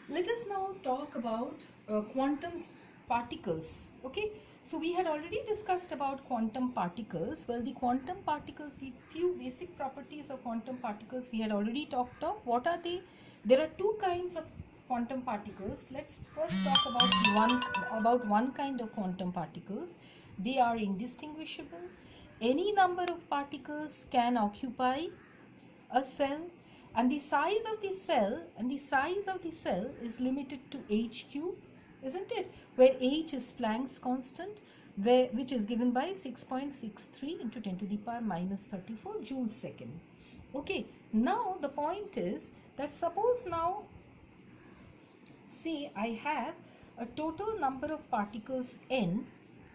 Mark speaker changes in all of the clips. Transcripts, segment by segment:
Speaker 1: Let us now talk about quantum particles. Okay, so we had already discussed about quantum particles. Well, the quantum particles, the few basic properties of quantum particles we had already talked of. What are they? There are two kinds of quantum particles. Let's first talk about one kind of quantum particles. They are indistinguishable. Any number of particles can occupy a cell, and the size of the cell is limited to h cube, isn't it, where h is Planck's constant, which is given by 6.63 into 10 to the power minus 34 joules second. Okay, now the point is that suppose now, say I have a total number of particles n.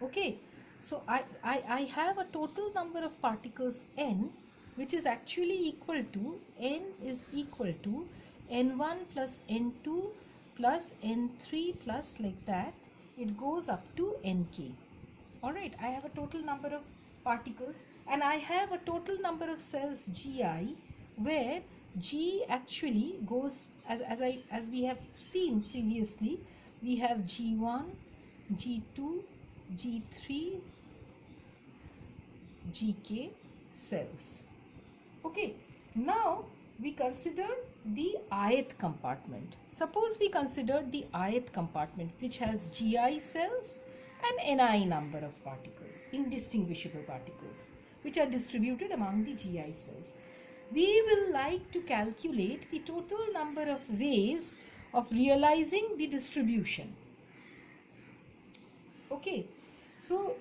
Speaker 1: Okay, so I have a total number of particles n, which is actually equal to n is equal to n1 plus n2 plus n3 plus like that, it goes up to nk. All right, I have a total number of particles and I have a total number of cells gi, where g actually goes as we have seen previously, we have g1, g2, g3, gk cells. Okay, now we consider the ith compartment. Suppose we consider the ith compartment, which has gi cells and ni number of particles, indistinguishable particles, which are distributed among the gi cells. We will like to calculate the total number of ways of realizing the distribution. Okay, so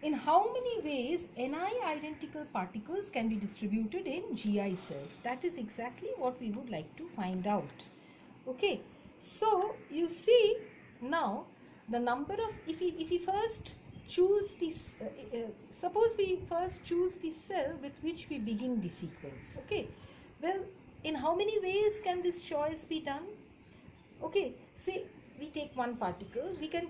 Speaker 1: in how many ways Ni identical particles can be distributed in GI cells? That is exactly what we would like to find out. Okay, so you see now the number of, if we first choose this, suppose we first choose the cell with which we begin the sequence. Okay, well, in how many ways can this choice be done? Okay, say we take one particle, we can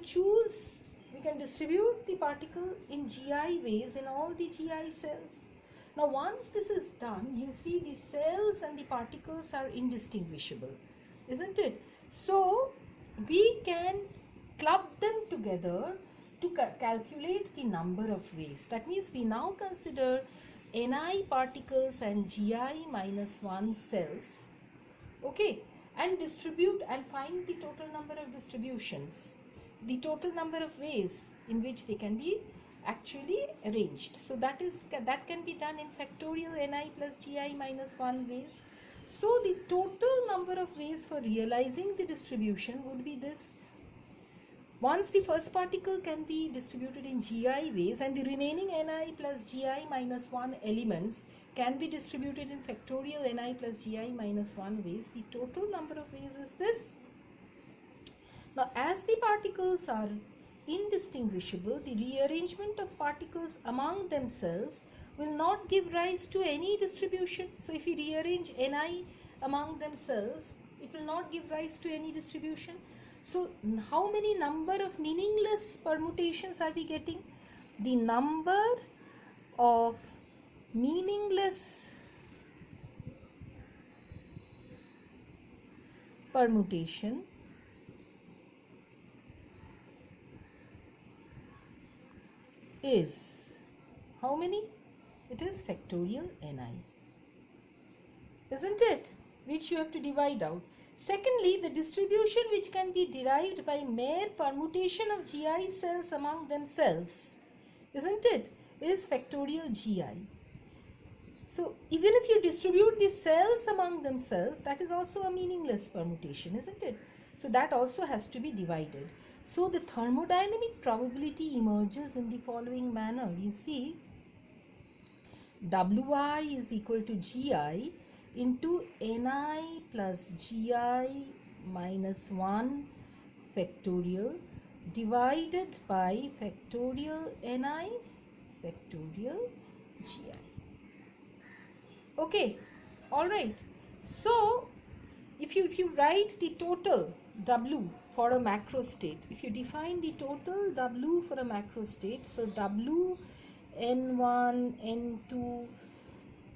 Speaker 1: distribute the particle in GI ways in all the GI cells. Now once this is done, you see the cells and the particles are indistinguishable, isn't it? So we can club them together to calculate the number of ways. That means we now consider Ni particles and GI minus 1 cells, okay, and distribute and find the total number of distributions, the total number of ways in which they can be actually arranged. So that can be done in factorial Ni plus Gi minus 1 ways. So the total number of ways for realizing the distribution would be this. Once the first particle can be distributed in GI ways and the remaining Ni plus Gi minus 1 elements can be distributed in factorial Ni plus Gi minus 1 ways, the total number of ways is this. Now as the particles are indistinguishable, the rearrangement of particles among themselves will not give rise to any distribution. So if we rearrange Ni among themselves, it will not give rise to any distribution. So how many number of meaningless permutations are we getting? The number of meaningless permutation is how many? It is factorial Ni, isn't it? Which you have to divide out. Secondly, the distribution which can be derived by mere permutation of GI cells among themselves, isn't it, is factorial Gi. So even if you distribute the cells among themselves, that is also a meaningless permutation, isn't it? So that also has to be divided. So the thermodynamic probability emerges in the following manner. You see, Wi is equal to Gi into Ni plus Gi minus 1 factorial divided by factorial Ni factorial Gi. Okay, all right. So if you write the total W for a macro state, if you define the total W for a macro state, so W, N1, N2,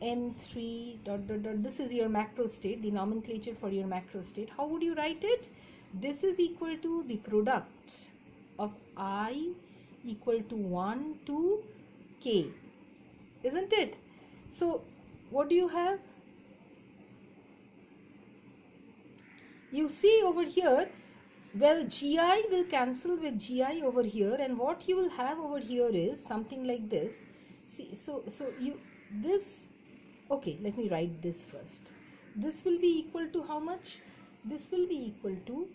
Speaker 1: n3 dot dot dot. This is your macro state, the nomenclature for your macro state. How would you write it? This is equal to the product of I equal to 1 to k, isn't it? So what do you have? You see over here, well, gi will cancel with gi over here, and what you will have over here is something like this. See, so you this, okay, let me write this first. This will be equal to how much? This will be equal to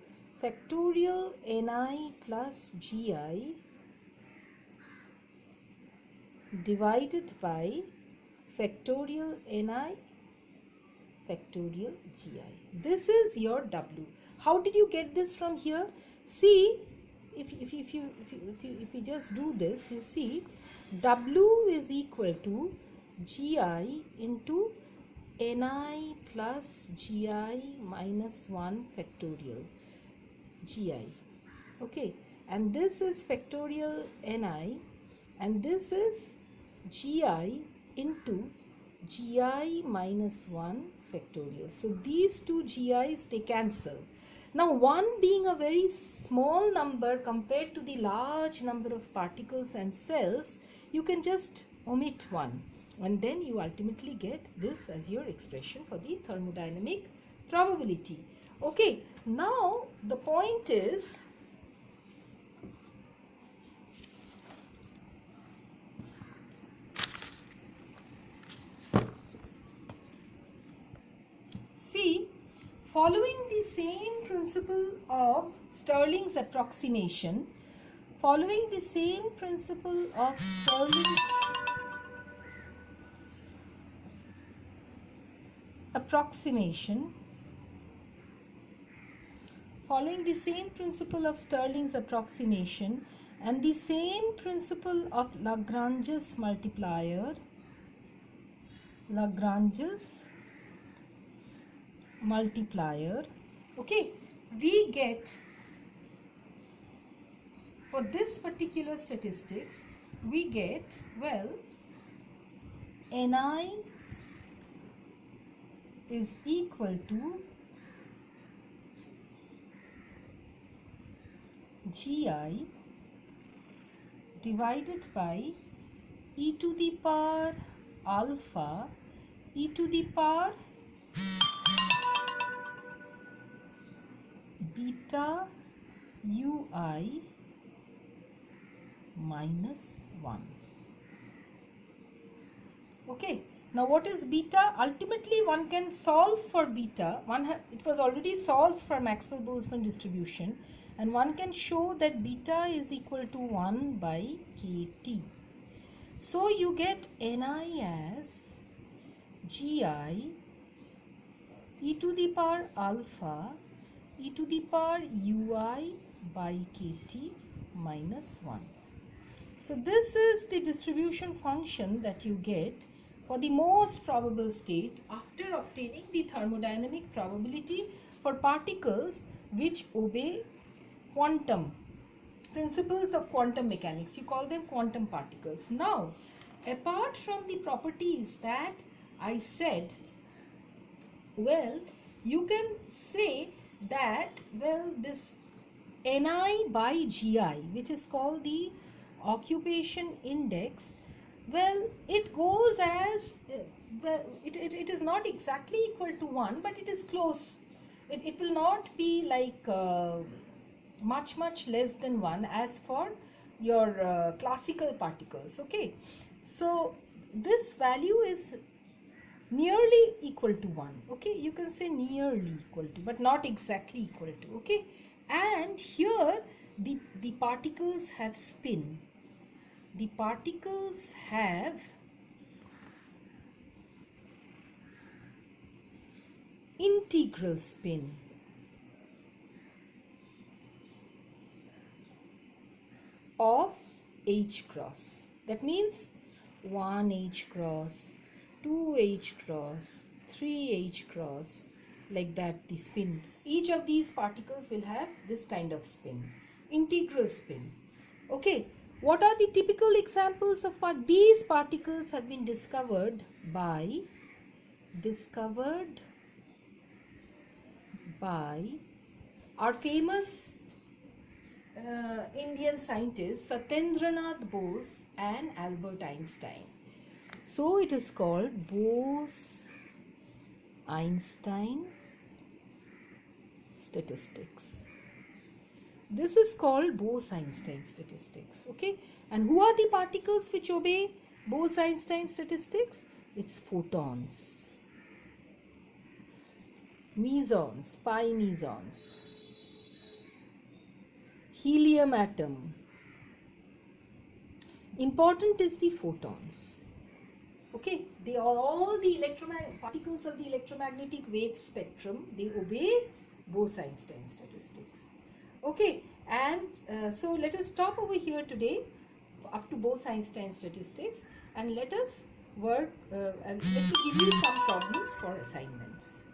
Speaker 1: factorial ni plus gi divided by factorial ni factorial gi. This is your w. How did you get this from here? See, if you just do this, you see w is equal to gi into ni plus gi minus 1 factorial gi. Okay, and this is factorial ni, and this is gi into gi minus 1 factorial. So these two gi's, they cancel. Now 1 being a very small number compared to the large number of particles and cells, you can just omit 1, and then you ultimately get this as your expression for the thermodynamic probability. Okay, now the point is, see, following the same principle of Stirling's approximation, following the same principle of Stirling's approximation, following the same principle of Stirling's approximation and the same principle of Lagrange's multiplier, okay, we get, for this particular statistics, we get, well, ni is equal to gi divided by e to the power alpha e to the power beta ui minus 1. Okay, now what is beta? Ultimately one can solve for beta. It was already solved for Maxwell-Boltzmann distribution, and one can show that beta is equal to 1 by kt. So you get ni as gi e to the power alpha e to the power ui by kt minus 1. So this is the distribution function that you get for the most probable state after obtaining the thermodynamic probability for particles which obey quantum principles of quantum mechanics. You call them quantum particles. Now, apart from the properties that I said, well, you can say that, well, this ni by gi, which is called the occupation index, well, it goes as, well, it is not exactly equal to 1, but it is close. It will not be like much less than 1 as for your classical particles. Okay, so this value is nearly equal to 1. Okay, you can say nearly equal to, but not exactly equal to. Okay, and here the particles have spin. The particles have integral spin. Of h cross. That means 1 h cross, 2 h cross, 3 h cross, like that the spin. Each of these particles will have this kind of spin, integral spin. Okay, What are the typical examples of these particles have been discovered by our famous Indian scientists Satyendranath Bose and Albert Einstein. So it is called Bose-Einstein statistics. This is called Bose-Einstein statistics. Okay, and who are the particles which obey Bose-Einstein statistics? It's photons, mesons, pi mesons, helium atom. Important is the photons. Okay, they are all the particles of the electromagnetic wave spectrum. They obey Bose-Einstein statistics. Okay, and so let us stop over here today up to Bose-Einstein statistics, and let us work and let me give you some problems for assignments.